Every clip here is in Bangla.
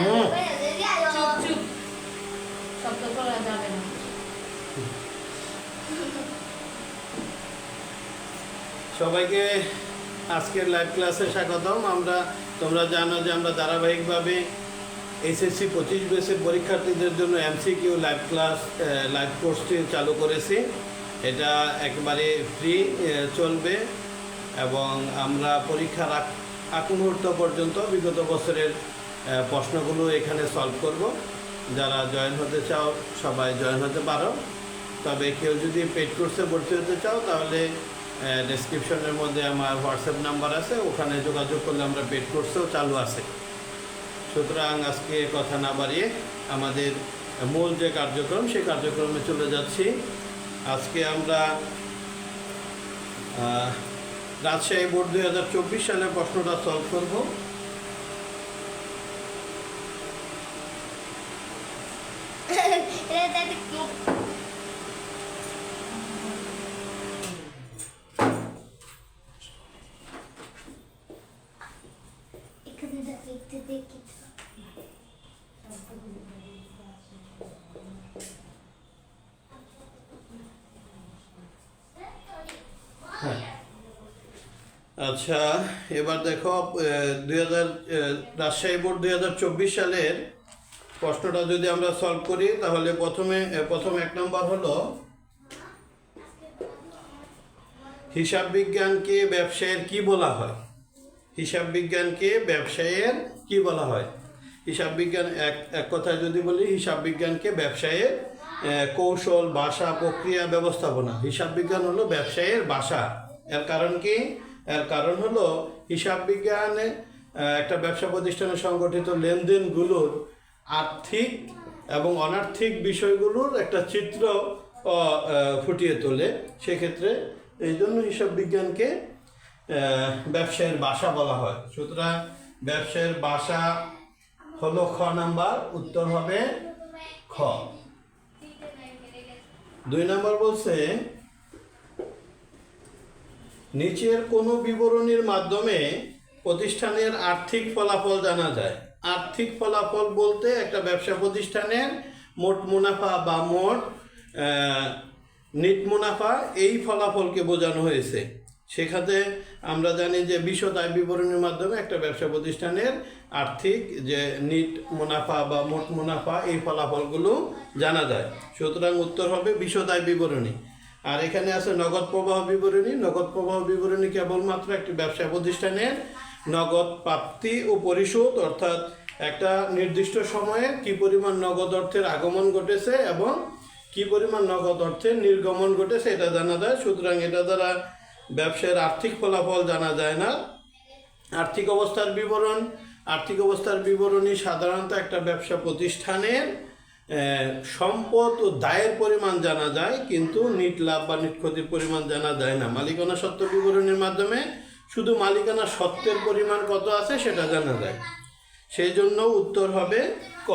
হুম। চুপ চুপ, শব্দ করা যাবে না। সবাইকে আজকের লাইভ ক্লাসে স্বাগতম। তোমরা জানো যে আমরা ধারাবাহিকভাবে এসএসসি 25 বেসের পরীক্ষার্থীদের জন্য এমসিকিউ লাইভ কোর্সটি চালু করেছি। এটা একেবারে ফ্রি চলবে এবং আমরা পরীক্ষার আগ মুহূর্ত পর্যন্ত বিগত বছরের প্রশ্নগুলো এখানে সলভ করব। যারা জয়েন হতে চাও সবাই জয়েন হতে পারো, তবে কেউ যদি পেড কোর্সে ভর্তি হতে চাও তাহলে ডেসক্রিপশনের মধ্যে আমার হোয়াটসঅ্যাপ নাম্বার আছে, ওখানে যোগাযোগ করলে আমরা পেড কোর্সেও চালু আছে। সুতরাং আজকে কথা না বাড়িয়ে আমাদের মূল যে কার্যক্রম সেই কার্যক্রমে চলে যাচ্ছি। আজকে আমরা রাজশাহী বোর্ড 2024 সালের প্রশ্নটা সলভ করব। আচ্ছা, এবার দেখো রাজশাহী বোর্ড 2024 সালের প্রশ্নটা যদি আমরা সলভ করি তাহলে প্রথম এক নম্বর হলো হিসাব বিজ্ঞানকে ব্যবসায়ের কি বলা হয়। হিসাব বিজ্ঞানকে ব্যবসায়ের কি বলা হয়? হিসাব বিজ্ঞান এক কথায় যদি বলি, হিসাব বিজ্ঞানকে ব্যবসায়ের কৌশল, ভাষা, প্রক্রিয়া, ব্যবস্থাপনা। হিসাব বিজ্ঞান হলো ব্যবসায়ের ভাষা। এর কারণ কি? এর কারণ হলো হিসাব বিজ্ঞানে একটা ব্যবসা প্রতিষ্ঠানে সংগঠিত লেনদেনগুলোর আর্থিক এবং অনার্থিক বিষয়গুলোর একটা চিত্র ফুটিয়ে তোলে। সেক্ষেত্রে এই জন্য হিসাব বিজ্ঞানকে ব্যবসায়ের ভাষা বলা হয়। সুতরাং ব্যবসায়ের ভাষা হলো খ নাম্বার, উত্তর হবে খ। 2 নাম্বার বলছে নিচের কোনো বিবরণীর মাধ্যমে প্রতিষ্ঠানের আর্থিক ফলাফল জানা যায়। আর্থিক ফলাফল বলতে একটা ব্যবসা প্রতিষ্ঠানের মোট মুনাফা বা মোট নিট মুনাফা, এই ফলাফলকে বোঝানো হয়েছে। সেখানে আমরা জানি যে বিশদ আয় বিবরণীর মাধ্যমে একটা ব্যবসা প্রতিষ্ঠানের আর্থিক যে নিট মুনাফা বা মোট মুনাফা, এই ফলাফলগুলো জানা যায়। সুতরাং উত্তর হবে বিশদ আয় বিবরণী। আর এখানে আছে নগদ প্রবাহ বিবরণী। নগদ প্রবাহ বিবরণী কেবলমাত্র একটি ব্যবসা প্রতিষ্ঠানের নগদ প্রাপ্তি ও পরিশোধ, অর্থাৎ একটা নির্দিষ্ট সময়ে কি পরিমাণ নগদ অর্থের আগমন ঘটেছে এবং কি পরিমাণ নগদ অর্থের নির্গমন ঘটেছে এটা জানা যায়। সুতরাং এটা দ্বারা ব্যবসায়ের আর্থিক ফলাফল জানা যায় না। আর্থিক অবস্থার বিবরণী সাধারণত একটা ব্যবসা প্রতিষ্ঠানের সম্পদ ও দায়ের পরিমাণ জানা যায়, কিন্তু নিট লাভ বা নিট ক্ষতির পরিমাণ জানা যায় না। মালিকানা সত্ত্ব বিবরণীর মাধ্যমে শুধু মালিকানা সত্ত্বের পরিমাণ কত আছে সেটা জানা যায়। সেই জন্য উত্তর হবে ক।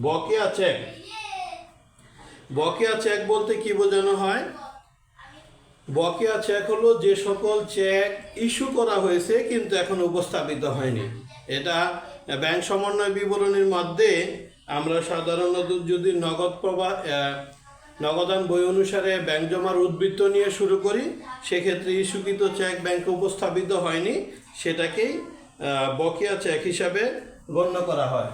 বকেয়া চেক। বকেয়া চেক বলতে কি বোঝানো হয়? বকেয়া চেক হলো যে সকল চেক ইস্যু করা হয়েছে কিন্তু এখন উপস্থাপিত হয়নি। এটা ব্যাংক সমন্বয় বিবরণীর মধ্যে আমরা সাধারণত যদি নগদান বই অনুসারে ব্যাংক জমার উদ্বৃত্ত নিয়ে শুরু করি, সেক্ষেত্রে ইস্যুকৃত চেক ব্যাংকে উপস্থাপিত হয়নি, সেটাকেই বকেয়া চেক হিসাবে গণ্য করা হয়।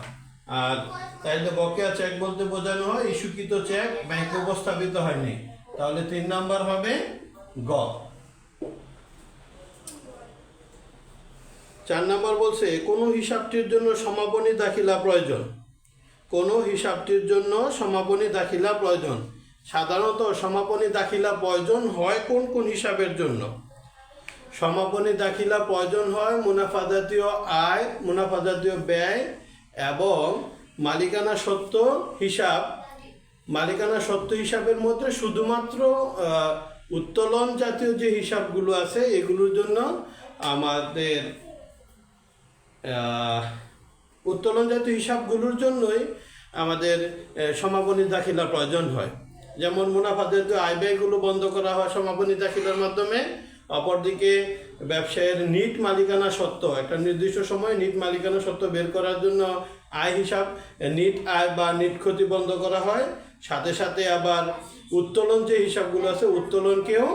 আর তাইলে বকেয়া চেক বলতে বোঝানো হয় ইস্যুকৃত চেক ব্যাংকে উপস্থাপিত হয়নি। তাহলে 3 নাম্বার হবে গ। 4 নাম্বার বলছে কোনো হিসাবটির জন্য সমাপনী দাখিলা প্রয়োজন। কোনো হিসাবটির জন্য সমাপনী দাখিলা প্রয়োজন। সাধারণত সমাপনী দাখিলা প্রয়োজন হয় কোন কোন হিসাবের জন্য? সমাপনী দাখিলা প্রয়োজন হয় মুনাফা জাতীয় আয়, মুনাফা জাতীয় ব্যয় এবং মালিকানা সত্ত্ব হিসাব। মালিকানা সত্ত্ব হিসাবের মধ্যে শুধুমাত্র উত্তোলন জাতীয় যে হিসাবগুলো আছে এগুলোর জন্য আমাদের উত্তোলন জাতীয় হিসাবগুলোর জন্যই আমাদের সমাপনী দাখিলা প্রয়োজন হয়। যেমন মুনাফা জাতীয় আয় ব্যয়গুলো বন্ধ করা হয় সমাপনী দাখিলার মাধ্যমে, অপরদিকে ব্যবসায়ের নিট মালিকানা সত্ত্ব, একটা নির্দিষ্ট সময় নিট মালিকানা সত্ত্ব বের করার জন্য আয় হিসাব, নিট আয় বা নিট ক্ষতি বন্ধ করা হয়। সাথে সাথে আবার উত্তোলন যে হিসাবগুলো আছে উত্তোলনকেও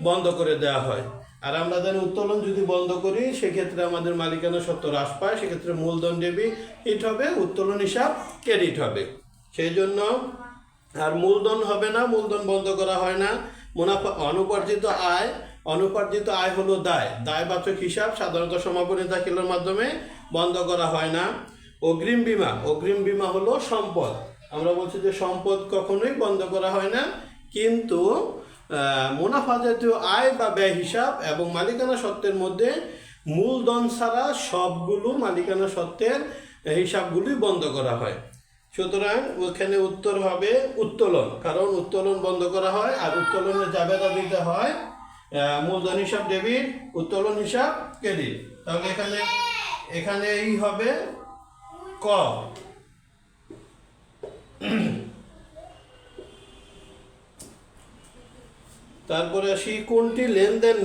বন্ধ করে দেওয়া হয়। আর আমরা জানি উত্তোলন যদি বন্ধ করি সেক্ষেত্রে আমাদের মালিকানা সত্ত্ব হ্রাস পায়, সেক্ষেত্রে মূলধন ডেবিট হবে, উত্তোলন হিসাব ক্রেডিট হবে। সেই জন্য আর মূলধন হবে না, মূলধন বন্ধ করা হয় না। মুনাফা অনুপার্জিত আয় হলো দায়বাচক হিসাব, সাধারণত সমাপনী দাখিলের মাধ্যমে বন্ধ করা হয় না। অগ্রিম বীমা হলো সম্পদ। আমরা বলছি যে সম্পদ কখনোই বন্ধ করা হয় না, কিন্তু মুনাফা জাতীয় আয় বা ব্যয় হিসাব এবং মালিকানা সত্ত্বের মধ্যে মূলধন ছাড়া সবগুলো মালিকানা সত্ত্বের হিসাবগুলি বন্ধ করা হয়। সুতরাং ওখানে উত্তর হবে উত্তোলন, কারণ উত্তোলন বন্ধ করা হয়। আর উত্তোলনের জাবেদা দিতে হয় মূলধন হিসাব ডেবিট, উত্তোলন হিসাব ক্রেডিট। তাহলে এখানে এই হবে ক। তারপরে আসি কোনটি লেনদেন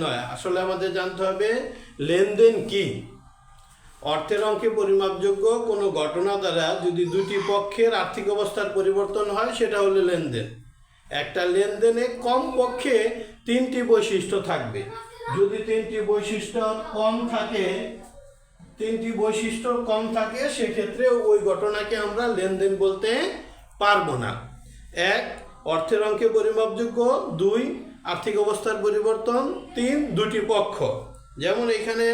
নয়। আসলে আমাদের জানতে হবে লেনদেন কি। অর্থের অঙ্কে পরিমাপযোগ্য কোনো ঘটনা দ্বারা যদি দুটি পক্ষের আর্থিক অবস্থার পরিবর্তন হয় সেটা হলো লেনদেন। একটা লেনদেনে কমপক্ষে 3টি বৈশিষ্ট্য থাকবে। যদি 3টি বৈশিষ্ট্য কম থাকে সেক্ষেত্রে ওই ঘটনাকে আমরা লেনদেন বলতে পারবো না। 1, অর্থের অঙ্কে পরিমাপযোগ্য। 2, আর্থিক অবস্থার পরিবর্তন। 3, দুটি পক্ষ। যেমন এখানে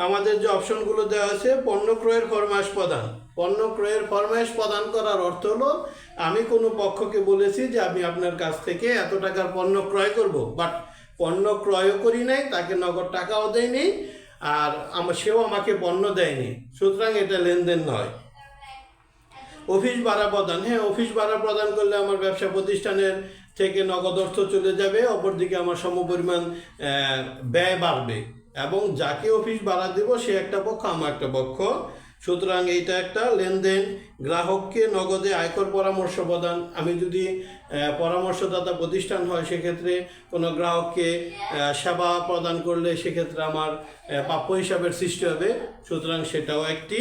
আমাদের যে অপশনগুলো দেওয়া আছে, পণ্য ক্রয়ের ফরমায়েশ প্রদান। পণ্য ক্রয়ের ফরমায়েশ প্রদান করার অর্থ হলো আমি কোনো পক্ষকে বলেছি যে আমি আপনার কাছ থেকে এত টাকার পণ্য ক্রয় করব, বাট পণ্য ক্রয়ও করি নাই, তাকে নগদ টাকাও দেয়নি, আর সেও আমাকে পণ্য দেয়নি, সুতরাং এটা লেনদেন নয়। অফিস ভাড়া প্রদান, অফিস ভাড়া প্রদান করলে আমার ব্যবসা প্রতিষ্ঠানের থেকে নগদ অর্থ চলে যাবে, অপরদিকে আমার সমপরিমাণ ব্যয় বাড়বে, এবং যাকে অফিস ভাড়া দেব সে একটা পক্ষ, আমার একটা পক্ষ, সুতরাং এইটা একটা লেনদেন। গ্রাহককে নগদে আয়কর পরামর্শ প্রদান, আমি যদি পরামর্শদাতা প্রতিষ্ঠান হয় সেক্ষেত্রে কোনো গ্রাহককে সেবা প্রদান করলে সেক্ষেত্রে আমার প্রাপ্য হিসাবের সৃষ্টি হবে, সুতরাং সেটাও একটি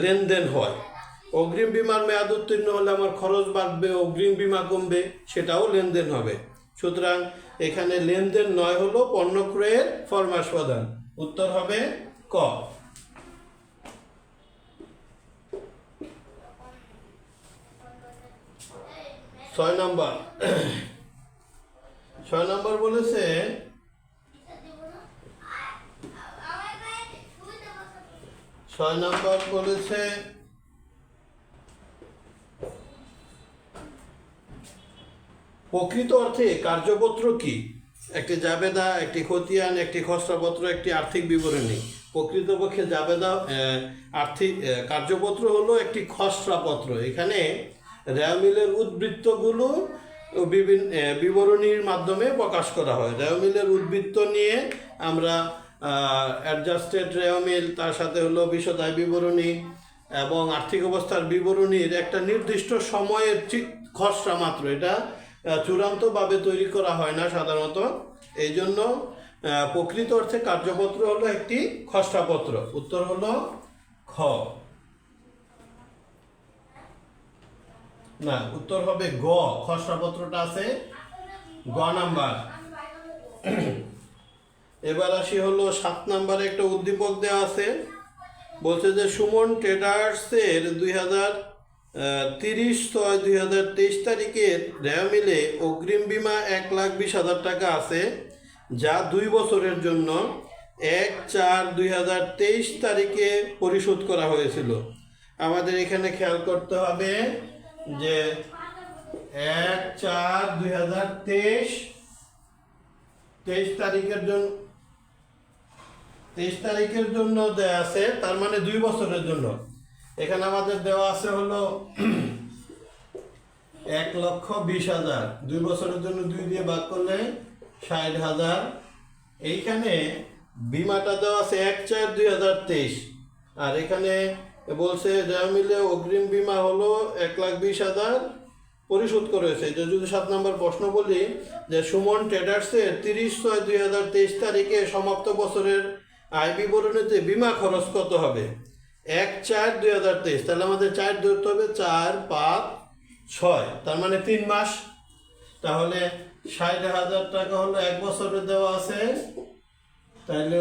লেনদেন হয়। অগ্রিম বীমার মেয়াদ উত্তীর্ণ হলে আমার খরচ বাড়বে, অগ্রিম বীমা কমবে, সেটাও লেনদেন হবে। সুতরাং এখানে লেনদেন নয় হলো পণ্য ক্রয়ের ফরমায়েশ প্রদান। উত্তর হবে ক। 6 নম্বর বলেছে প্রকৃত অর্থে কার্যপত্র কি? একটি জাবেদা, একটি খতিয়ান, একটি খসড়াপত্র, একটি আর্থিক বিবরণী। প্রকৃতপক্ষে জাবেদা আর্থিক কার্যপত্র হলো একটি খসড়াপত্র। এখানে রেওয়া মিলের উদ্বৃত্তগুলো বিভিন্ন বিবরণীর মাধ্যমে প্রকাশ করা হয়। রেওয়া মিলের উদ্বৃত্ত নিয়ে আমরা অ্যাডজাস্টেড রেওয়া মিল, তার সাথে হলো বিশদ আয় বিবরণী এবং আর্থিক অবস্থার বিবরণীর একটা নির্দিষ্ট সময়ের খসড়া মাত্র, এটা চূড়ান্তভাবে তৈরি করা হয় না সাধারণত। এই জন্য প্রকৃত অর্থে কার্যপত্র হলো একটি খসড়াপত্র। উত্তর হলো খ। না, উত্তর হবে গ। খসড়াপত্রটা আছে গ নাম্বার। এবার আসি হলো 7 নম্বরে একটা উদ্দীপক দেওয়া আছে, বলছে যে সুমন ট্রেডার্সের 30/6/2023 তারিখের রেওয়া মিলে অগ্রিম বীমা 1,20,000 টাকা আছে, যা 2 বছরের জন্য 1/4/2023 তারিখে পরিশোধ করা হয়েছিল। আমাদের এখানে খেয়াল করতে হবে যে 1/4/2023 তারিখের জন্য দেওয়া আছে, তার মানে 2 বছরের জন্য। এখানে আমাদের দেওয়া আছে হলো 1,20,000, 2 বছরের জন্য 2 দিয়ে ভাগ করলে 60,000। এইখানে বীমাটা দেওয়া আছে 1/4/2023, আর এখানে বলছে রেওয়া মিলে অগ্রিম বীমা হলো 1,20,000, পরিশোধ করেছে। যে যদি 7 নম্বর প্রশ্ন বলি যে সুমন ট্রেডার্সের 30/6/2023 তারিখে সমাপ্ত বছরের আয় বিবরণীতে বিমা খরচ কত হবে? 1/4/2023, তাহলে আমাদের 4 ধরতে হবে, 4, 5, 6, তার মানে 3 মাস। তাহলে 60,000 টাকা হলো 1 বছরে দেওয়া আছে, তাহলে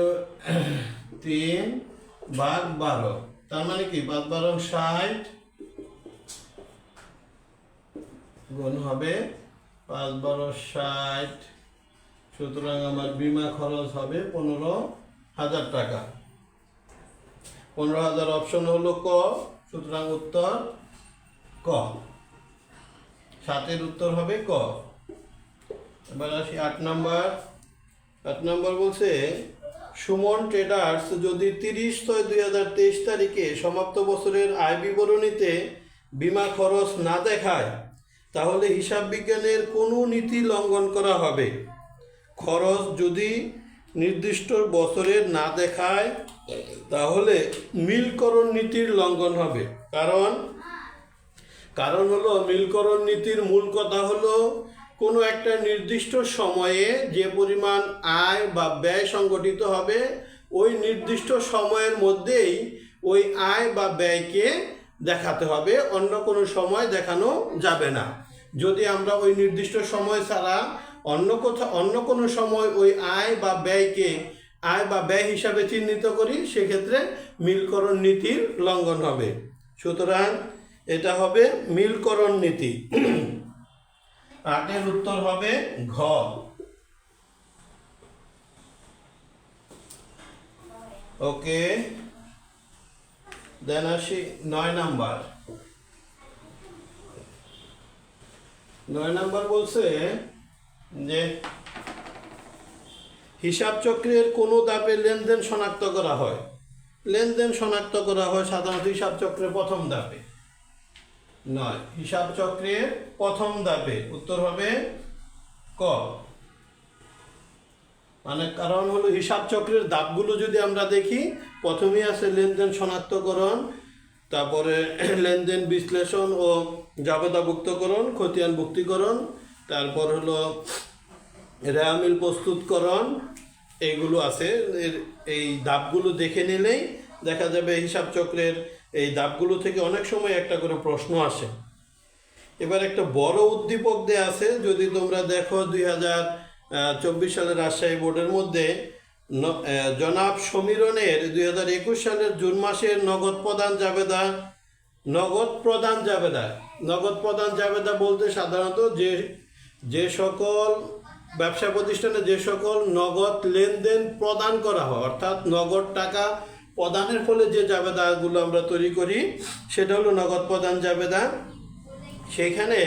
3/12, তার মানে কি 5/12 60 গুণ হবে 5/12 60, সুতরাং আমার বিমা খরচ হবে 15,000 টাকা। 15,000 অপশন হলো ক, সুতরাং উত্তর ক, 7-এর উত্তর হবে ক। এবার আসি 8 নম্বর। 8 নম্বর বলছে সুমন ট্রেডার্স যদি 30/6/2023 তারিখে সমাপ্ত বছরের আয় বিবরণীতে বিমা খরচ না দেখায় তাহলে হিসাব বিজ্ঞানের কোন নীতি লঙ্ঘন করা হবে? খরচ যদি নির্দিষ্ট বছরের না দেখায় তাহলে মিলকরণ নীতির লঙ্ঘন হবে। কারণ হলো মিলকরণ নীতির মূল কথা হলো কোনো একটা নির্দিষ্ট সময়ে যে পরিমাণ আয় বা ব্যয় সংগঠিত হবে ওই নির্দিষ্ট সময়ের মধ্যেই ওই আয় বা ব্যয়কে দেখাতে হবে, অন্য কোনো সময় দেখানো যাবে না। যদি আমরা ওই নির্দিষ্ট সময় ছাড়া অন্য কোনো সময় ওই আয় বা ব্যয়কে আয় বা ব্যয় হিসাবে চিহ্নিত করি সেক্ষেত্রে মিলকরণ নীতির লঙ্ঘন হবে। সুতরাং এটা হবে মিলকরণ নীতি। 8-এর উত্তর হবে ঘ। ওকে, দেন আসি 9 নাম্বার। 9 নাম্বার বলছে যে হিসাব চক্রের কোন ধাপে লেনদেন শনাক্ত করা হয়? লেনদেন শনাক্ত করা হয় সাধারণত হিসাব চক্রের প্রথম ধাপে। নয়, হিসাব চক্রের প্রথম ধাপে, উত্তর হবে ক। মানে কারণ হলো হিসাব চক্রের ধাপগুলো যদি আমরা দেখি, প্রথমেই আছে লেনদেন শনাক্তকরণ, তারপরে লেনদেন বিশ্লেষণ ও জাবেদাভুক্তকরণ, খতিয়ান ভুক্তিকরণ, তারপর হলো রেয়ামিল প্রস্তুতকরণ, এইগুলো আছে। এই ধাপগুলো দেখে নিলেই দেখা যাবে হিসাব চক্রের এই ধাপগুলো থেকে অনেক সময় একটা করে প্রশ্ন আসে। এবার একটা বড় উদ্দীপক দেয়া আছে, যদি তোমরা দেখো 2024 সালের রাজশাহী বোর্ডের মধ্যে জনাব সমীরনের 2021 সালের জুন মাসের নগদ প্রদান জাবেদা বলতে সাধারণত যে সকল ব্যবসা প্রতিষ্ঠানে যে সকল নগদ লেনদেন প্রদান করা হয়, অর্থাৎ নগদ টাকা প্রদানের ফলে যে জাবেদাগুলো আমরা তৈরি করি সেটা হলো নগদ প্রদান জাবেদা। সেখানে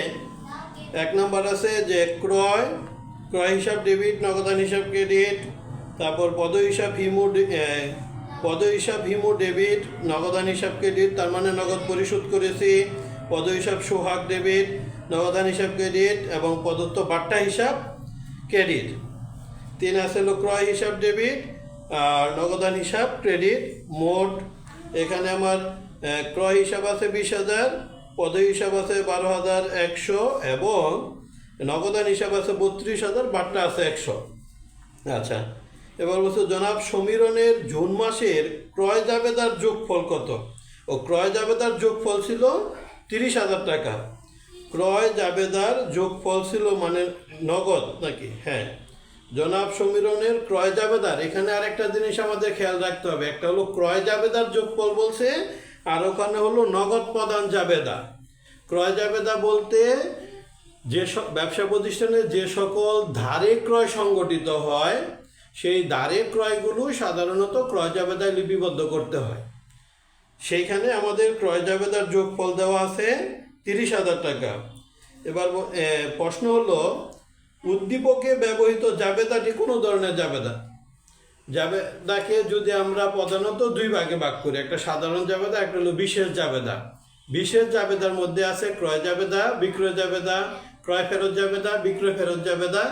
1 নম্বর আছে যে ক্রয় হিসাব ডেবিট, নগদান হিসাব ক্রেডিট, তারপর পদ হিসাব হিমো ডেবিট, নগদান হিসাব ক্রেডিট, তার মানে নগদ পরিশোধ করেছি, পদ হিসাব সোহাগ ডেবিট, নগদান হিসাব ক্রেডিট, এবং প্রদত্ত বাট্টা হিসাব ক্রেডিট। 3 আছে হলো ক্রয় হিসাব ডেবিট আর নগদান হিসাব ক্রেডিট। মোট এখানে আমার ক্রয় হিসাব আছে 20,000, পদ হিসাব আছে 12,100 এবং নগদান হিসাব আছে 32,000, বাট্টা আছে 100। আচ্ছা, এবার বলছে জনাব সমীরনের জুন মাসের ক্রয় জাবেদার যোগফল কত? ও ক্রয় জাবেদার যোগফল ছিল 30,000 টাকা। ক্রয় জাবেদার যোগফল ছিল মানে নগদ নাকি? হ্যাঁ, জনাব সমীরনের ক্রয় জাবেদার। এখানে আরেকটা জিনিস আমাদের খেয়াল রাখতে হবে, একটা হলো ক্রয় জাবেদার যোগফল বলছে, আর ওখানে হলো নগদ প্রদান জাবেদা। ক্রয় জাবেদা বলতে যে ব্যবসা প্রতিষ্ঠানে যে সকল ধারে ক্রয় সংগঠিত হয় সেই ধারে ক্রয়গুলো সাধারণত ক্রয় জাবেদায় লিপিবদ্ধ করতে হয়। সেইখানে আমাদের ক্রয় জাবেদার যোগফল দেওয়া আছে 30,000 টাকা। এবার প্রশ্ন হলো উদ্দীপকে ব্যবহৃত জাবেদাটি কোনো ধরনের জাবেদাকে যদি আমরা প্রধানত 2 ভাগে ভাগ করি, একটা সাধারণ জাবেদা, একটা হলো বিশেষ জাবেদা। বিশেষ জাবেদার মধ্যে আছে ক্রয় জাবেদা, বিক্রয় জাবেদা, ক্রয় ফেরত জাবেদা, বিক্রয় ফেরত জাবেদা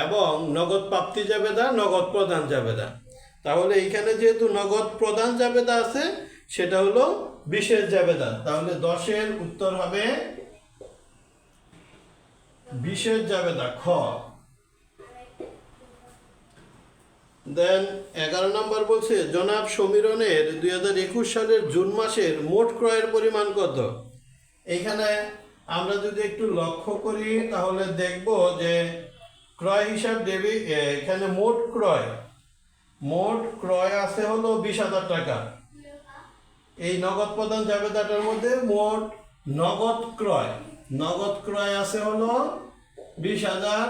এবং নগদ প্রাপ্তি জাবেদা, নগদ প্রদান জাবেদা। তাহলে এইখানে যেহেতু নগদ প্রদান জাবেদা আছে সেটা হলো বিশেষ জাবেদা। তাহলে 10-এর উত্তর হবে বিশেষ জাবেদা খ। দেন 11 নম্বর বলছে জনাব সমীরনের 2021 সালের জুন মাসের মোট ক্রয়ের পরিমাণ কত। এখানে আমরা যদি একটু লক্ষ্য করি তাহলে দেখব যে ক্রয় হিসাব দেবী এখানে মোট ক্রয় আছে হলো 20,000 টাকা। এই নগদ প্রদান জাবেদাটার মধ্যে মোট নগদ ক্রয় আছে হলো 20,000,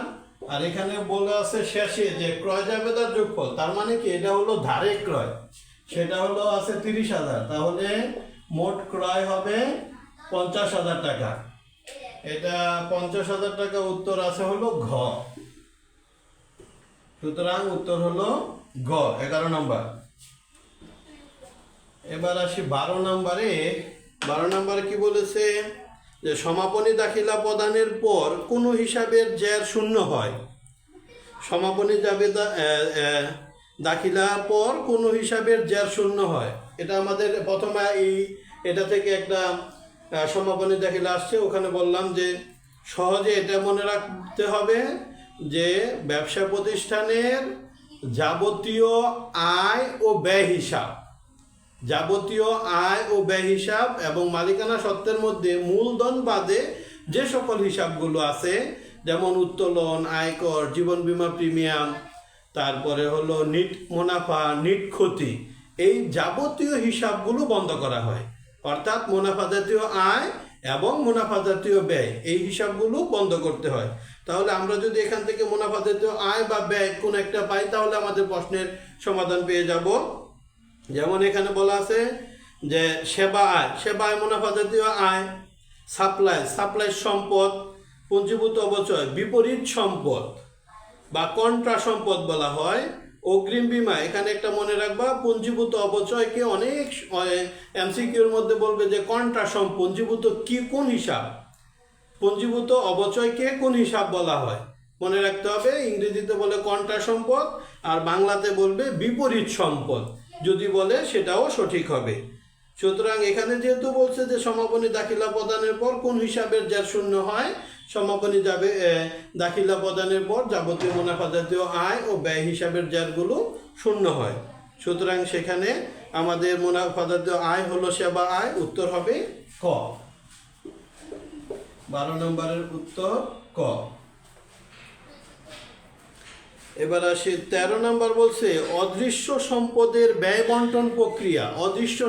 আর এখানে বলে আছে শেষে যে ক্রয় জাবেদার যোগফল, তার মানে কি এটা হলো ধারে ক্রয়, সেটা হলো আছে 30,000, তাহলে মোট ক্রয় হবে 50,000 টাকা। এটা 50,000 টাকা উত্তর আছে হলো ঘ। সুতরাং উত্তর হলো ঘ 11 নম্বর। এবার আসি 12 নম্বরে। 12 নম্বরে কি বলেছে যে সমাপনী দাখিলা প্রদানের পর কোনো হিসাবের জের শূন্য হয়। সমাপনী জাবেদা দাখিলার পর কোনো হিসাবের জের শূন্য হয়। এটা আমাদের প্রথমে এটা থেকে একটা সমাপনী দাখিলা আসছে, ওখানে বললাম যে সহজে এটা মনে রাখতে হবে যে ব্যবসা প্রতিষ্ঠানের যাবতীয় আয় ও ব্যয় হিসাব এবং মালিকানা সত্ত্বের মধ্যে মূলধন বাদে যে সকল হিসাবগুলো আছে, যেমন উত্তোলন, আয়কর, জীবন বীমা প্রিমিয়াম, তারপরে হলো নিট মুনাফা, নিট ক্ষতি, এই যাবতীয় হিসাবগুলো বন্ধ করা হয়। অর্থাৎ মুনাফা জাতীয় আয় এবং মুনাফা জাতীয় ব্যয়, এই হিসাবগুলো বন্ধ করতে হয়। তাহলে আমরা যদি এখান থেকে মুনাফা জাতীয় আয় বা ব্যয় কোন একটা পাই, তাহলে আমাদের প্রশ্নের সমাধান পেয়ে যাব। যেমন এখানে বলা আছে যে সেবা আয় মুনাফা জাতীয় আয়, সাপ্লাই সম্পদ, পুঞ্জীভূত অবচয় বিপরীত সম্পদ বা কন্ট্রা সম্পদ বলা হয়। অগ্রিম বীমা, এখানে একটা মনে রাখবা, পুঞ্জীভূত অবচয়কে অনেক এমসিকিউর মধ্যে বলবে যে কন্ট্রা সম্পদ পুঞ্জীভূত কি কোন হিসাব, পুঞ্জীভূত অবচয়কে কোন হিসাব বলা হয় মনে রাখতে হবে। ইংরেজিতে বলে কন্ট্রা সম্পদ, আর বাংলাতে বলবে বিপরীত সম্পদ, যদি বলে সেটাও সঠিক হবে। সুতরাং এখানে যেহেতু বলছে যে সমাপনী দাখিলা প্রদানের পর কোন হিসাবের জের শূন্য হয়, সমাপনী দাখিলা প্রদানের পর যাবতীয় মুনাফা জাতীয় আয় ও ব্যয় হিসাবের জেরগুলো শূন্য হয়। সুতরাং সেখানে আমাদের মুনাফা জাতীয় আয় হলো সেবা আয়, উত্তর হবে ক। 12 নম্বরের উত্তর ক। এবার আসি 13 নম্বর বলছে অদৃশ্য সম্পদের ব্যয় বন্টন প্রক্রিয়া। অদৃশ্য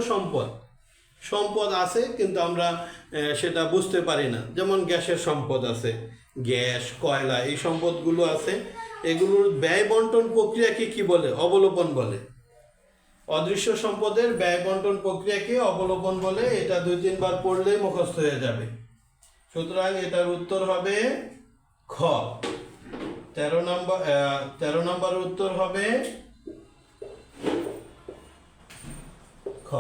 সম্পদ আছে কিন্তু আমরা সেটা বুঝতে পারি না, যেমন গ্যাসের সম্পদ আছে, গ্যাস, কয়লা, এই সম্পদগুলো আছে, এগুলোর ব্যয় বন্টন প্রক্রিয়াকে কি বলে? অবলোপন বলে। অদৃশ্য সম্পদের ব্যয় বন্টন প্রক্রিয়াকে অবলোপন বলে। এটা 2-3 বার পড়লেই মুখস্থ হয়ে যাবে। সুতরাং এটার উত্তর হবে খ। 13 নম্বর উত্তর হবে খ।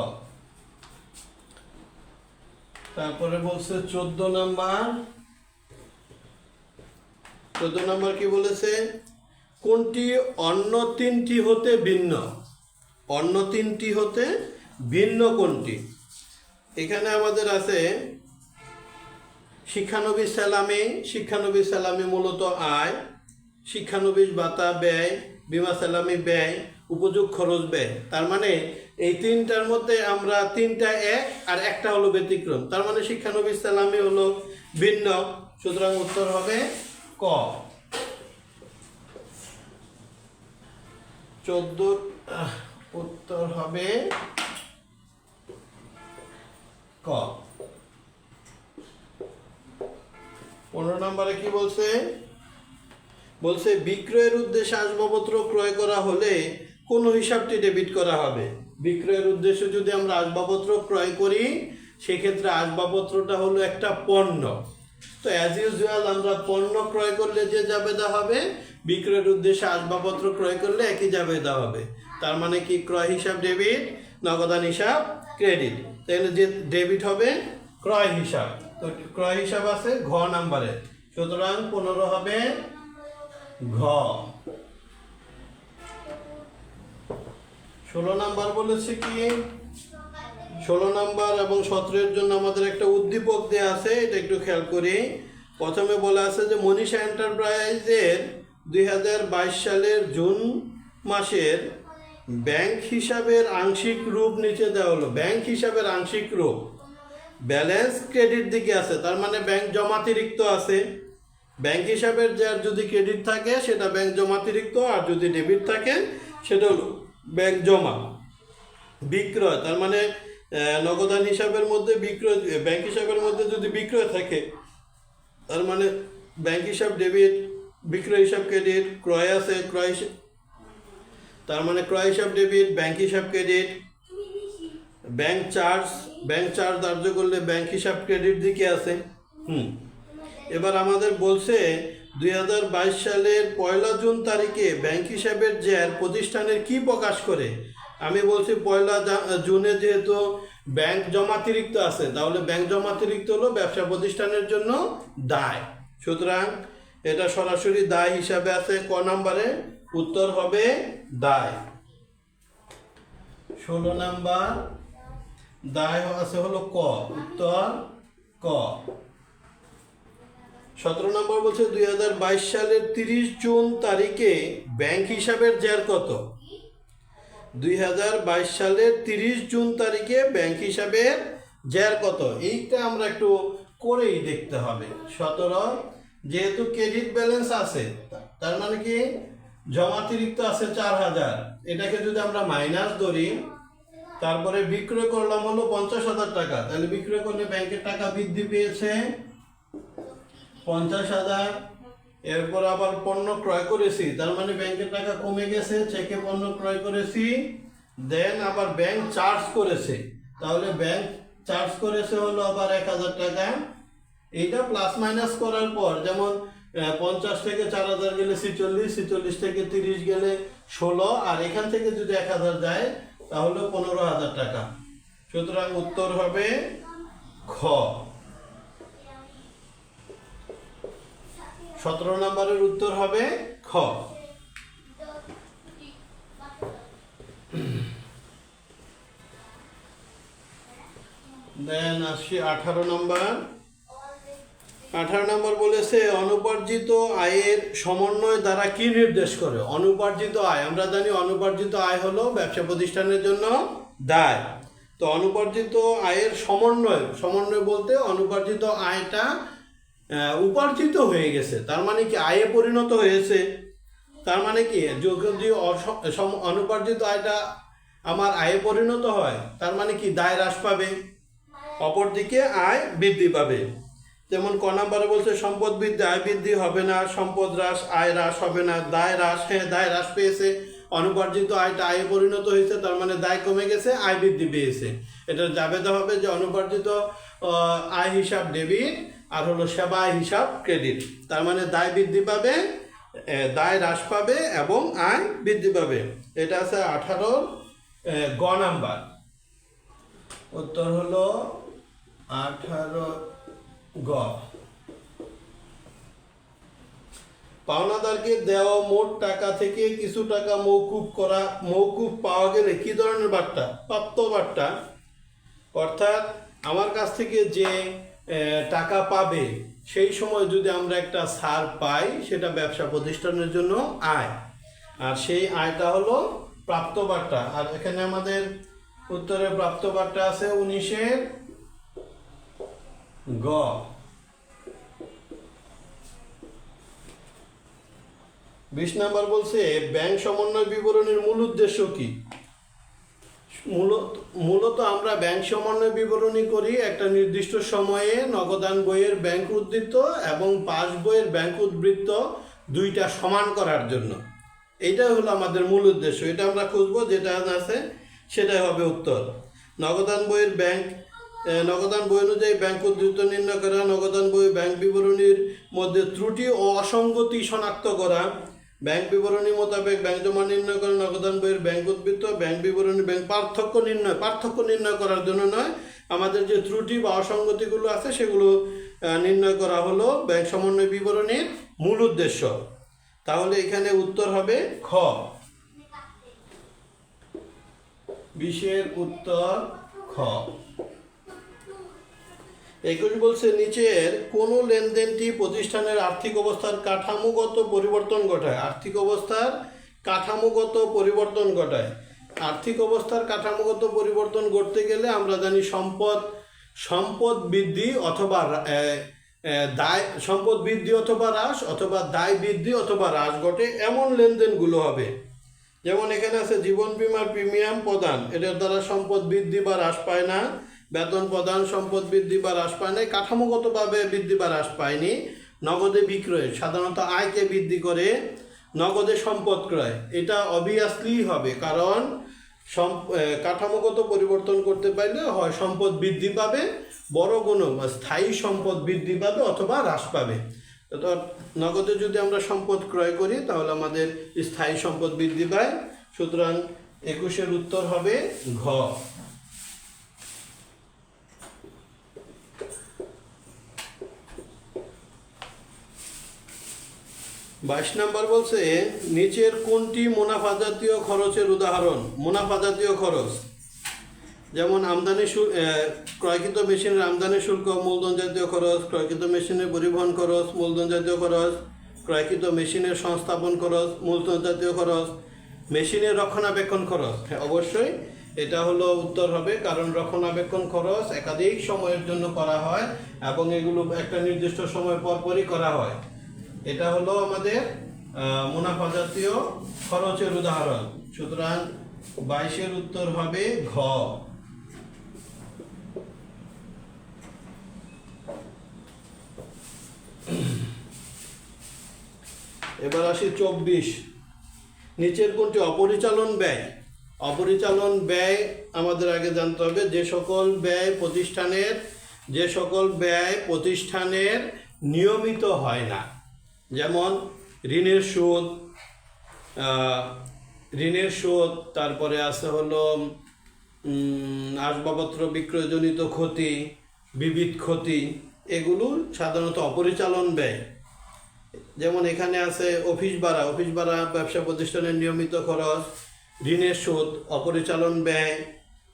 তারপরে বলছে 14 নম্বর কি বলেছে? কোনটি অন্য তিনটি হতে ভিন্ন? অন্য তিনটি হতে ভিন্ন কোনটি? এখানে আমাদের আছে শিক্ষানবিশ স্যালামি মূলত আয়, শিক্ষানবিশ ভাতা ব্যয়, বীমা স্যালামি ব্যয়, উপযোগ খরচ ব্যয়। তার মানে এই তিনটার মধ্যে আমরা তিনটা এক আর একটা হলো ব্যতিক্রম, তার মানে শিক্ষানবিশ স্যালামি হলো ভিন্ন। সুতরাং উত্তর হবে ক। 14 উত্তর হবে ক। 15 নম্বরে কি বলছে? বলছে বিক্রয়ের উদ্দেশ্যে আসবাবপত্র ক্রয় করা হলে কোন হিসাবটি ডেবিট করা হবে? বিক্রয়ের উদ্দেশ্যে যদি আমরা আসবাবপত্র ক্রয় করি, সেক্ষেত্রে আসবাবপত্রটা হলো একটা পণ্য। তো অ্যাজ ইউজুয়াল আমরা পণ্য ক্রয় করলে যে জাবেদা হবে, বিক্রয়ের উদ্দেশ্যে আসবাবপত্র ক্রয় করলে একই জাবেদা হবে। তার মানে কি ক্রয় হিসাব ডেবিট, নগদান হিসাব ক্রেডিট। তাহলে যে ডেবিট হবে ক্রয় হিসাব। তো ক্রয় হিসাব আছে ঘ নাম্বারে, সুতরাং 15 হবে ঘ। 16 নাম্বার বলেছে কি? 16 নাম্বার এবং 17 এর জন্য আমাদের একটা উদ্দীপক দেয়া আছে, এটা একটু খেয়াল করি। প্রথমে বলা আছে যে মনীষা এন্টারপ্রাইজের 2022 সালের জুন মাসের ব্যাংক হিসাবের আংশিক রূপ নিচে দেওয়া হলো। ব্যাংক হিসাবের আংশিক রূপ ব্যালেন্স ক্রেডিট দিকে আছে, তার মানে ব্যাংক জমাতিরিক্ত আছে। ব্যাংক হিসাবের যার যদি ক্রেডিট থাকে সেটা ব্যাংক জমাতিরিক্ত, আর যদি ডেবিট থাকে সেটা হলো ব্যাংক জমা। বিক্রয় তার মানে নগদান হিসাবের মধ্যে বিক্রয়, ব্যাংক হিসাবের মধ্যে যদি বিক্রয় থাকে তার মানে ব্যাংক হিসাব ডেবিট, বিক্রয় হিসাব ক্রেডিট। ক্রয় আছে, ক্রয় তার মানে ক্রয় হিসাব ডেবিট, ব্যাংক হিসাব ক্রেডিট। ব্যাংক চার্জ ধার্য করলে ব্যাংক হিসাব ক্রেডিট দিকে আছে। এবার আমাদের বলছে 2022 সালের 1 জুন তারিখে ব্যাংক হিসাবের জের প্রতিষ্ঠানের কি প্রকাশ করে। আমি বলছি 1 জুনে যেহেতু ব্যাংক জমাতিরিক্ত আছে, তাহলে ব্যাংক জমাতিরিক্ত হলো ব্যবসা প্রতিষ্ঠানের জন্য দায়। সুতরাং এটা সরাসরি দায় হিসাবে আছে। ক নম্বরে উত্তর হবে দায়। 16 নাম্বার দায় আছে হলো ক, উত্তর ক। 17 নম্বর বলছে 2022 সালের 30 জুন তারিখে ব্যাংক হিসাবের জের কত। 2022 সালের 30 জুন তারিখে ব্যাংক হিসাবের জের কত, এইটা আমরা একটু করেই দেখতে হবে। 17 যেহেতু ক্রেডিট ব্যালেন্স আছে, তার মানে কি জমাতিরিক্ত আছে 4000, এটাকে যদি আমরা মাইনাস ধরি, তারপরে বিক্রয় করলাম হলো 50,000 টাকা, তাহলে বিক্রয় করলে ব্যাংকের টাকা বৃদ্ধি পেয়েছে 50,000। এরপর আবার পণ্য ক্রয় করেছি, তার মানে ব্যাংকের টাকা কমে গেছে, চেকে পণ্য ক্রয় করেছি। দেন আবার ব্যাংক চার্জ করেছে, তাহলে ব্যাংক চার্জ করেছে হলো আবার 1000 টাকা। এইটা প্লাস মাইনাস করার পর, যেমন 50 থেকে 4000 গেলে 46, 46 থেকে 30 গেলে 16, আর এখান থেকে যদি 1000 যায় তাহলে 15,000 টাকা। সুতরাং উত্তর হবে খ। 17 নম্বরের উত্তর হবে খ। দেন আসি 18 নম্বর। 18 নম্বর বলেছে অনুপার্জিত আয়ের সমন্বয় দ্বারা কি নির্দেশ করে। অনুপার্জিত আয়, আমরা জানি অনুপার্জিত আয় হলো ব্যবসা প্রতিষ্ঠানের জন্য দায়। তো অনুপার্জিত আয়ের সমন্বয় বলতে অনুপার্জিত আয়টা উপার্জিত হয়ে গেছে, তার মানে কি আয়ে পরিণত হয়েছে। তার মানে কি যদি অনুপার্জিত আয়টা আমার আয়ে পরিণত হয়, তার মানে কি দায় হ্রাস পাবে, অপরদিকে আয় বৃদ্ধি পাবে। যেমন ক নম্বরে বলছে সম্পদ বৃদ্ধি আয় বৃদ্ধি হবে না, সম্পদ হ্রাস আয় হ্রাস হবে না, দায় হ্রাস, হ্যাঁ দায় হ্রাস পেয়েছে। অনুপার্জিত আয়টা আয়ে পরিণত হয়েছে, তার মানে দায় কমে গেছে, আয় বৃদ্ধি পেয়েছে। এটা জাবেদা হবে যে অনুপার্জিত আয় হিসাব ডেবিট আর হলো সেবা আয় হিসাব ক্রেডিট। তার মানে দায় বৃদ্ধি পাবে, দায় হ্রাস পাবে এবং আয় বৃদ্ধি পাবে। এটা আছে 18 গ নাম্বার। উত্তর হলো 18 গ। পাওনাদারকে দেওয়া মোট টাকা থেকে কিছু টাকা মৌকুফ পাওয়া গেলে কি ধরনের বার্তা? প্রাপ্ত বার্তা। অর্থাৎ আমার কাছ থেকে যে টাকা পাবে সেই সময় যদি আমরা একটা ছাড় পাই, সেটা ব্যবসা প্রতিষ্ঠানের জন্য আয়, আর সেই আয়টা হলো প্রাপ্ত বার্তা। আর এখানে আমাদের উত্তরে প্রাপ্ত বার্তা আছে 19 গ। 20 নাম্বার বলছে ব্যাংক সমন্বয় বিবরণীর মূল উদ্দেশ্য কি। মূলত আমরা ব্যাংক সমন্বয় বিবরণী করি একটা নির্দিষ্ট সময়ে নগদান বইয়ের ব্যাংক উদ্ধৃত এবং পাস বইয়ের ব্যাংক উদ্ধৃত দুইটা সমান করার জন্য। এইটাই হলো আমাদের মূল উদ্দেশ্য। এটা আমরা খুঁজবো, যেটা আছে সেটাই হবে উত্তর। নগদান বই অনুযায়ী ব্যাংক উদ্ধৃত নির্ণয় করা, নগদান বই ব্যাংক বিবরণীর মধ্যে ত্রুটি ও অসঙ্গতি শনাক্ত করা, ব্যাংক বিবরণী মোতাবেক ব্যাংক জমা নির্ণয় করা, নগদান বইয়ের ব্যাংক উদ্ধৃত, ব্যাংক বিবরণী ব্যাংক পার্থক্য নির্ণয় করার জন্য নয়, আমাদের যে ত্রুটি বা অসঙ্গতিগুলো আছে সেগুলো নির্ণয় করা হলো ব্যাংক সমন্বয় বিবরণীর মূল উদ্দেশ্য। তাহলে এখানে উত্তর হবে খ। 20 উত্তর খ। 21 বলছে নিচের কোন লেনদেনটি প্রতিষ্ঠানের আর্থিক অবস্থার কাঠামোগত পরিবর্তন ঘটায়। আর্থিক অবস্থার কাঠামোগত পরিবর্তন ঘটায়। আর্থিক অবস্থার কাঠামোগত পরিবর্তন ঘটতে গেলে আমরা জানি সম্পদ বৃদ্ধি অথবা দায়, সম্পদ বৃদ্ধি অথবা হ্রাস, অথবা দায় বৃদ্ধি অথবা হ্রাস ঘটে এমন লেনদেনগুলো হবে। যেমন এখানে আছে জীবন বীমার প্রিমিয়াম প্রদান, এটার দ্বারা সম্পদ বৃদ্ধি বা হ্রাস পায় না। বেতন প্রদান সম্পদ বৃদ্ধি বা হ্রাস পায় না, কাঠামোগতভাবে বৃদ্ধি বা হ্রাস পায়নি। নগদে বিক্রয় সাধারণত আয়কে বৃদ্ধি করে, নগদে সম্পদ ক্রয় এটা অবভিয়াসলি হবে, কারণ কাঠামোগত পরিবর্তন করতে পারলে হয় সম্পদ বৃদ্ধি পাবে, বড় কোনো স্থায়ী সম্পদ বৃদ্ধি পাবে অথবা হ্রাস পাবে। তো নগদে যদি আমরা সম্পদ ক্রয় করি তাহলে আমাদের স্থায়ী সম্পদ বৃদ্ধি পায়। সুতরাং 21 উত্তর হবে ঘ। 22 নম্বর বলছে নিচের কোনটি মুনাফা জাতীয় খরচের উদাহরণ। মুনাফা জাতীয় খরচ যেমন আমদানি ক্রয়কৃত মেশিনের আমদানি শুল্ক মূলধন জাতীয় খরচ, ক্রয়কৃত মেশিনের পরিবহন খরচ মূলধন জাতীয় খরচ, ক্রয়কৃত মেশিনের সংস্থাপন খরচ মূলধন জাতীয় খরচ, মেশিনের রক্ষণাবেক্ষণ খরচ। হ্যাঁ, অবশ্যই এটা হলো উত্তর হবে, কারণ রক্ষণাবেক্ষণ খরচ একাধিক সময়ের জন্য করা হয় এবং এগুলো একটা নির্দিষ্ট সময় পরপরই করা হয়। এটা হলো আমাদের মুনাফা জাতীয় খরচের উদাহরণ। সুতরাং 22 উত্তর হবে ঘ। এবার আসি 24। নিচের কোনটি অপরিচালন ব্যয়। অপরিচালন ব্যয় আমাদের আগে জানতে হবে যে সকল ব্যয় প্রতিষ্ঠানের নিয়মিত হয় না, যেমন ঋণের সুদ, তারপরে আছে হলো আসবাবপত্র বিক্রয়জনিত ক্ষতি, বিবিধ ক্ষতি, এগুলো সাধারণত অপরিচালন ব্যয়। যেমন এখানে আছে অফিস ভাড়া ব্যবসা প্রতিষ্ঠানের নিয়মিত খরচ, ঋণের সুদ অপরিচালন ব্যয়,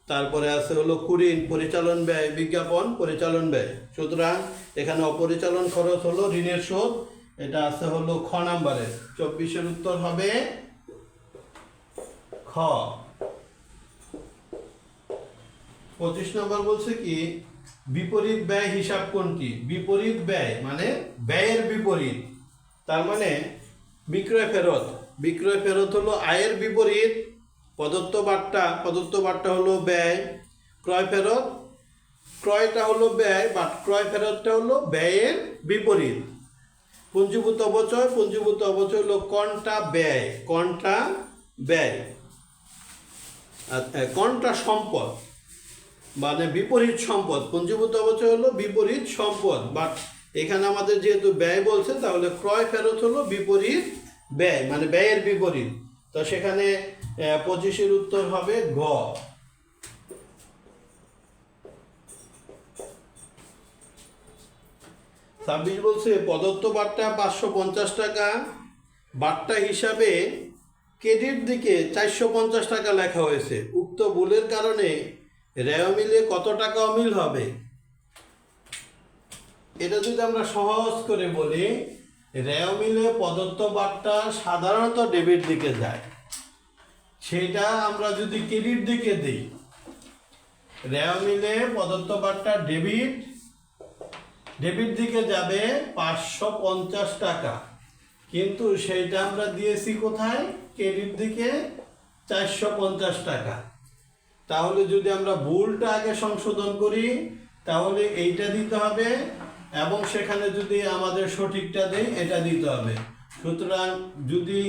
তারপরে আছে হলো কুরিন পরিচালন ব্যয়, বিজ্ঞাপন পরিচালন ব্যয়। সুতরাং এখানে অপরিচালন খরচ হলো ঋণের সুদ, এটা আছে হলো খ নাম্বারে। 24 উত্তর হবে খ। 25 নম্বর বলছে কি বিপরীত ব্যয় হিসাব কোনটি। বিপরীত ব্যয় মানে ব্যয়ের বিপরীত, তার মানে বিক্রয় ফেরত হলো আয়ের বিপরীত। প্রদত্ত বার্তা হলো ব্যয়। ক্রয়টা হলো ব্যয়, বাট ক্রয় ফেরতটা হলো ব্যয়ের বিপরীত। পুঞ্জীভূত অপচয় হলো কোনটা ব্যয়, কোনটা সম্পদ মানে বিপরীত সম্পদ। পুঞ্জীভূত অপচয় হলো বিপরীত সম্পদ, বাট এখানে আমাদের যেহেতু ব্যয় বলছে তাহলে ক্রয় ফেরত হলো বিপরীত ব্যয় মানে ব্যয়ের বিপরীত। তো সেখানে 25 উত্তর হবে ঘ। 26 বলছে প্রদত্ত বার্তা 550 টাকা, বার্তা হিসাবে ক্রেডিট দিকে 450 টাকা লেখা হয়েছে, উক্ত ভুলের কারণে রেও মিলে কত টাকা অমিল হবে। এটা যদি আমরা সহজ করে বলি, রেও মিলে প্রদত্ত বার্তা সাধারণত ডেবিট দিকে যায়, সেটা আমরা যদি ক্রেডিট দিকে দিই, রেও মিলে প্রদত্ত বার্তা ডেবিট দিকে যাবে 550 টাকা, কিন্তু সেইটা আমরা দিয়েছি কোথায়, ক্রেডিট দিকে 450 টাকা। তাহলে যদি আমরা ভুলটা আগে সংশোধন করি তাহলে এইটা দিতে হবে, এবং সেখানে যদি আমাদের সঠিকটা দেই এটা দিতে হবে। সুতরাং যদি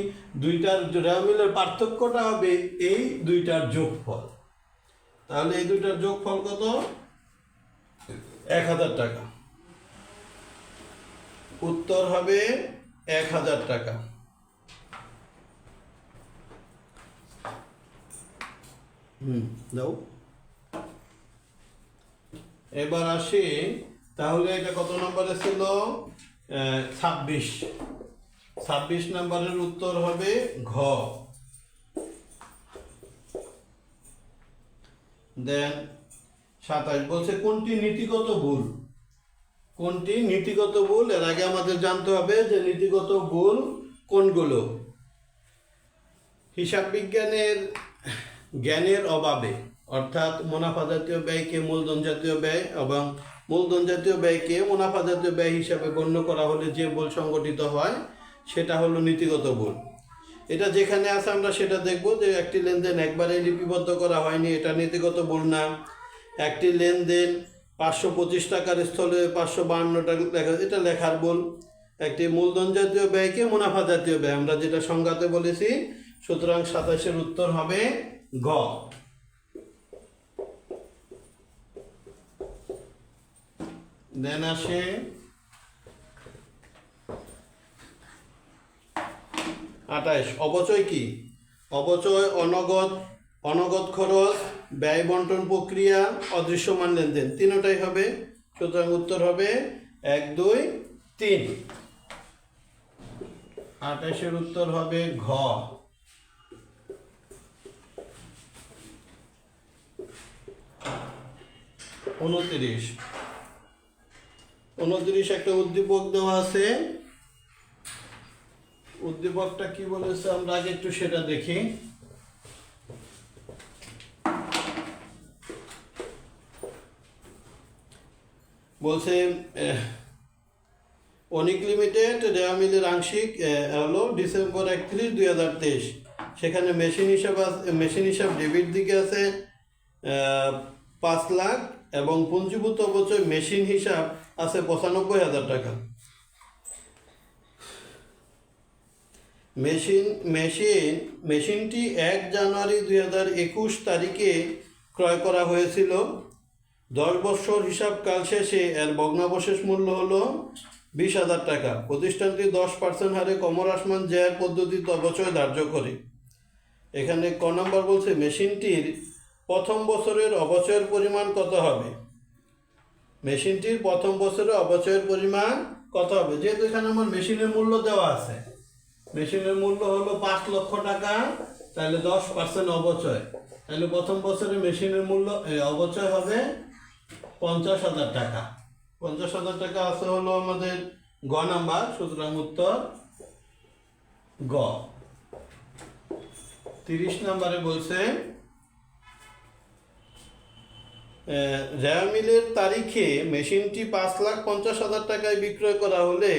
দুইটার রেও মিলের পার্থক্যটা হবে এই দুইটার যোগফল, তাহলে এই দুইটার যোগফল কত, 1000 টাকা। উত্তর হবে 1000 টাকা। দাও। এবার আসি, তাহলে এটা কত নম্বরে ছিল, 26 নম্বরের উত্তর হবে ঘ। দেন 27 বলছে কোনটি নীতিগত ভুল। কোনটি নীতিগত ভুল? এর আগে আমাদের জানতে হবে যে নীতিগত ভুল কোনগুলো। হিসাব বিজ্ঞানের জ্ঞানের অভাবে, অর্থাৎ মুনাফা জাতীয় ব্যয়কে মূলধন জাতীয় ব্যয় এবং মূলধন জাতীয় ব্যয়কে মুনাফা জাতীয় ব্যয় হিসাবে গণ্য করা হলে যে ভুল সংগঠিত হয় সেটা হলো নীতিগত ভুল। এটা যেখানে আছে আমরা সেটা দেখব যে একটি লেনদেন একবারে লিপিবদ্ধ করা হয়নি, এটা নীতিগত ভুল না। একটি লেনদেন 525 টাকার স্থলে 552 টাকা লেখা, এটা লেখার ভুল। একটি মূলধন জাতীয় ব্যয়কে মুনাফা জাতীয় ব্যয় আমরা যেটা সংজ্ঞাতে বলেছি, সুতরাং 27-এর উত্তর হবে ঘ। দেন আসে 28। অবচয় কি? অবচয় অনগদ খরচ, ব্যয় বন্টন প্রক্রিয়া, অদৃশ্যমান লেনদেন, তিনটাই হবে। সুতরাং উত্তর হবে 1, 2, 3। 28-এর উত্তর হবে ঘ। 29 একটা উদ্দীপক দেওয়া আছে। উদ্দীপকটা কি বলেছে আমরা আগে একটু সেটা দেখি। বলছে অনিক লিমিটেড রেওয়া মিলের আংশিক হলো ডিসেম্বর 31, 2023। সেখানে মেশিন হিসাব ডেবিট দিকে আছে 5 লাখ এবং পুঞ্জীভূত অবচয় মেশিন হিসাব আছে 95,000 টাকা। মেশিনটি 1 জানুয়ারি 2021 তারিখে ক্রয় করা হয়েছিল। 10 বছর হিসাবকাল শেষে এর ভগ্নাবশেষ মূল্য হলো 20,000 টাকা। প্রতিষ্ঠানটি 10% হারে কমর-আসমান জেয়ার পদ্ধতিতে অবচয় ধার্য করে। এখানে ক নম্বর বলছে মেশিনটির প্রথম বছরের অবচয়ের পরিমাণ কত হবে? মেশিনটির প্রথম বছরের অবচয়ের পরিমাণ কত হবে? যেহেতু এখানে আমার মেশিনের মূল্য দেওয়া আছে, মেশিনের মূল্য হলো 5 লক্ষ টাকা, তাহলে 10% অবচয়, তাহলে প্রথম বছরে মেশিনের মূল্য অবচয় হবে 50,000 টাকা। 50,000 টাকা আছে হলো আমাদের গ নাম্বার, সুতরাং উত্তর গ। 30 নম্বরে বলছে রেওয়া মিলের তারিখে মেশিনটি 5,50,000 টাকায় বিক্রয় করা হলে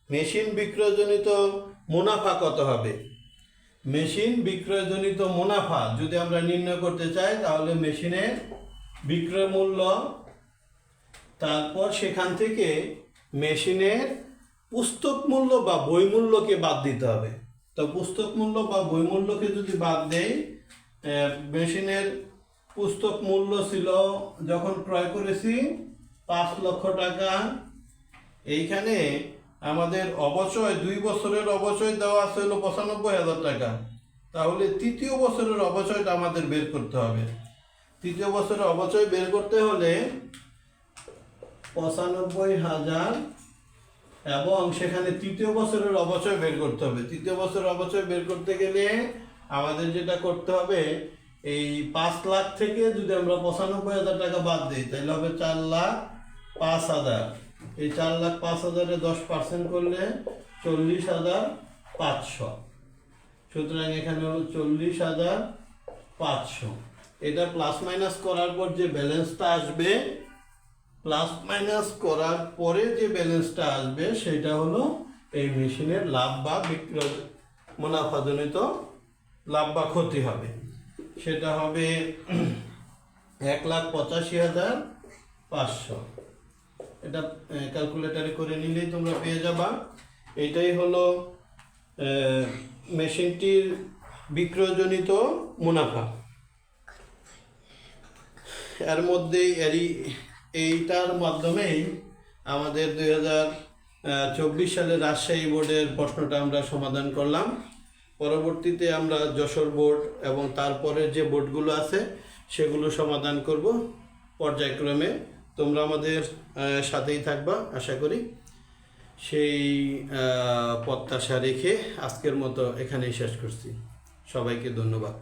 মেশিন বিক্রয়জনিত মুনাফা কত হবে? মেশিন বিক্রয়জনিত মুনাফা যদি আমরা নির্ণয় করতে চাই তাহলে মেশিনের বিক্রয় মূল্য, তারপর সেখান থেকে মেশিনের পুস্তক মূল্য বা বই মূল্যকে বাদ দিতে হবে। তো পুস্তক মূল্য বা বই মূল্যকে যদি বাদ দেই, মেশিনের পুস্তক মূল্য ছিল যখন ক্রয় করেছি 5 লক্ষ টাকা। এইখানে আমাদের অবচয় 2 বছরের অবচয় দেওয়া আছে হলো 95,000 টাকা, তাহলে তৃতীয় বছরের অবচয়টা আমাদের বের করতে হবে। তৃতীয় বছরের অবচয় বের করতে হলে 95,000 এবং সেখানে তৃতীয় বছরের অবচয় বের করতে হবে। তৃতীয় বছরের অবচয় বের করতে গেলে আমাদের যেটা করতে হবে, এই 5 লাখ থেকে যদি আমরা 95,000 টাকা বাদ দিই তাহলে হবে 4,05,000। এই 4,05,000-এ 10% করলে 40,500। সুতরাং এখানে হলো 40,500। এটা প্লাস মাইনাস করার পর যে ব্যালেন্সটা আসবে, প্লাস মাইনাস করার পরে যে ব্যালেন্সটা আসবে সেটা হলো এই মেশিনের লাভ বা বিক্রয় মুনাফাজনিত লাভ বা ক্ষতি হবে। সেটা হবে 1,85,500। এটা ক্যালকুলেটারে করে নিলেই তোমরা পেয়ে যাবা। এটাই হলো মেশিনটির বিক্রয়জনিত মুনাফা। এর মধ্যেই এইটার মাধ্যমেই আমাদের 2024 সালের রাজশাহী বোর্ডের প্রশ্নটা আমরা সমাধান করলাম। পরবর্তীতে আমরা যশোর বোর্ড এবং তারপরে যে বোর্ডগুলো আছে সেগুলো সমাধান করব পর্যায়ক্রমে। তোমরা আমাদের সাথেই থাকবা আশা করি। সেই প্রত্যাশা রেখে আজকের মতো এখানেই শেষ করছি। সবাইকে ধন্যবাদ।